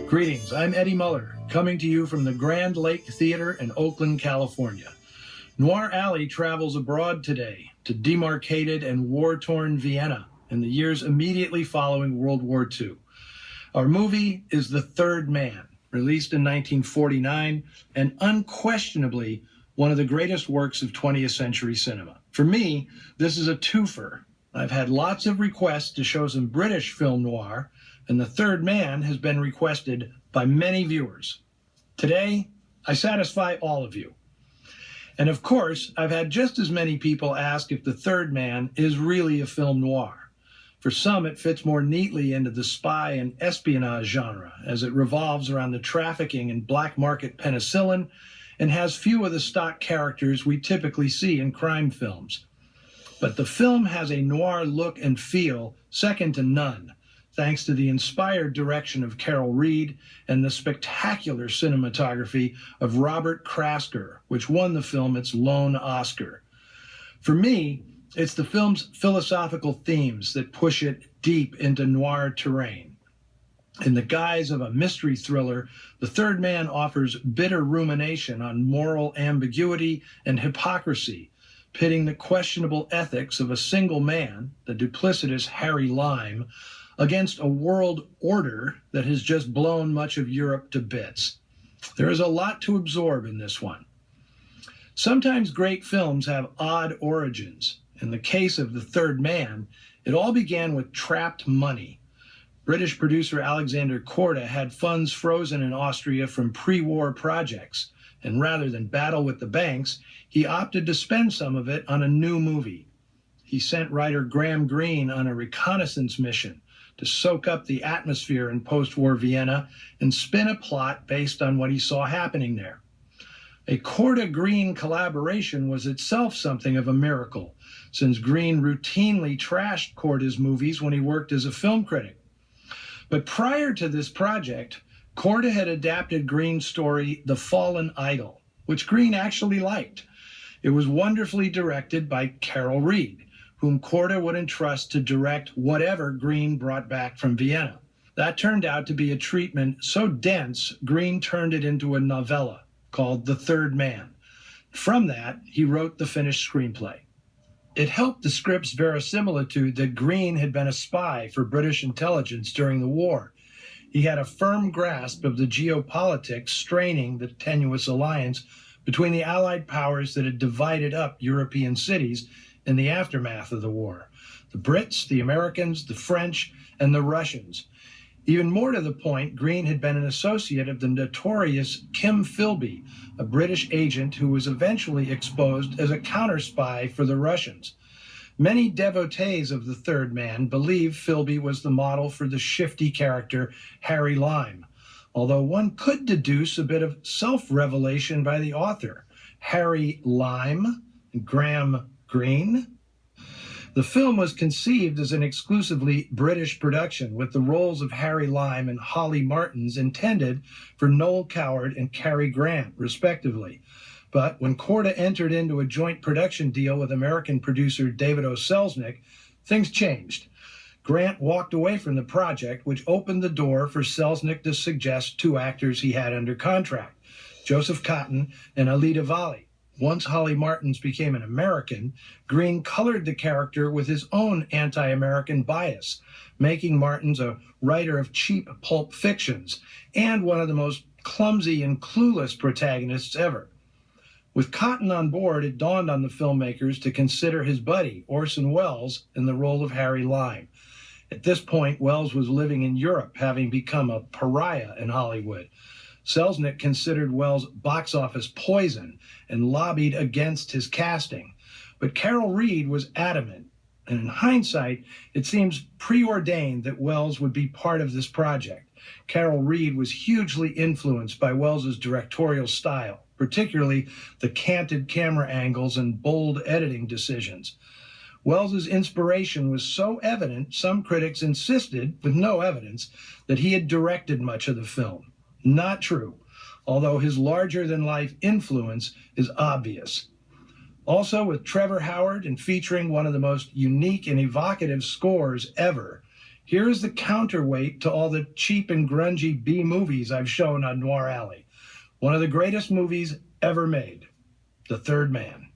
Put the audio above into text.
Greetings, I'm Eddie Muller, coming to you from the Grand Lake Theater in Oakland, California. Noir Alley travels abroad today to demarcated and war-torn Vienna in the years immediately following World War II. Our movie is The Third Man, released in 1949, and unquestionably one of the greatest works of 20th century cinema. For me, this is a twofer. I've had lots of requests to show some British film noir, and The Third Man has been requested by many viewers. Today, I satisfy all of you. And of course, I've had just as many people ask if The Third Man is really a film noir. For some, it fits more neatly into the spy and espionage genre, as it revolves around the trafficking in black market penicillin and has few of the stock characters we typically see in crime films. But the film has a noir look and feel second to none, thanks to the inspired direction of Carol Reed and the spectacular cinematography of Robert Krasker, which won the film its lone Oscar. For me, it's the film's philosophical themes that push it deep into noir terrain. In the guise of a mystery thriller, The Third Man offers bitter rumination on moral ambiguity and hypocrisy, pitting the questionable ethics of a single man, the duplicitous Harry Lime, against a world order that has just blown much of Europe to bits. There is a lot to absorb in this one. Sometimes great films have odd origins. In the case of The Third Man, it all began with trapped money. British producer Alexander Korda had funds frozen in Austria from pre-war projects, and rather than battle with the banks, he opted to spend some of it on a new movie. He sent writer Graham Greene on a reconnaissance mission to soak up the atmosphere in post-war Vienna and spin a plot based on what he saw happening there. A Korda-Greene collaboration was itself something of a miracle, since Greene routinely trashed Korda's movies when he worked as a film critic. But prior to this project, Korda had adapted Greene's story, The Fallen Idol, which Greene actually liked. It was wonderfully directed by Carol Reed, whom Korda would entrust to direct whatever Greene brought back from Vienna. That turned out to be a treatment so dense, Greene turned it into a novella called The Third Man. From that, he wrote the finished screenplay. It helped the script's verisimilitude that Greene had been a spy for British intelligence during the war. He had a firm grasp of the geopolitics straining the tenuous alliance between the Allied powers that had divided up European cities in the aftermath of the war: the Brits, the Americans, the French, and the Russians. Even more to the point, Greene had been an associate of the notorious Kim Philby, a British agent who was eventually exposed as a counter-spy for the Russians. Many devotees of The Third Man believe Philby was the model for the shifty character Harry Lime, although one could deduce a bit of self-revelation by the author. Harry Lime, Graham Greene. The film was conceived as an exclusively British production, with the roles of Harry Lime and Holly Martins intended for Noel Coward and Cary Grant, respectively. But when Korda entered into a joint production deal with American producer David O. Selznick, things changed. Grant walked away from the project, which opened the door for Selznick to suggest two actors he had under contract, Joseph Cotten and Alida Valli. Once Holly Martins became an American, Greene colored the character with his own anti-American bias, making Martins a writer of cheap pulp fictions and one of the most clumsy and clueless protagonists ever. With Cotten on board, it dawned on the filmmakers to consider his buddy, Orson Welles, in the role of Harry Lime. At this point, Welles was living in Europe, having become a pariah in Hollywood. Selznick considered Welles' box office poison and lobbied against his casting. But Carol Reed was adamant, and in hindsight, it seems preordained that Welles would be part of this project. Carol Reed was hugely influenced by Welles's directorial style, particularly the canted camera angles and bold editing decisions. Welles's inspiration was so evident, some critics insisted, with no evidence, that he had directed much of the film. Not true, although his larger-than-life influence is obvious. Also, with Trevor Howard and featuring one of the most unique and evocative scores ever, Here's the counterweight to all the cheap and grungy B movies I've shown on Noir Alley. One of the greatest movies ever made, The Third Man.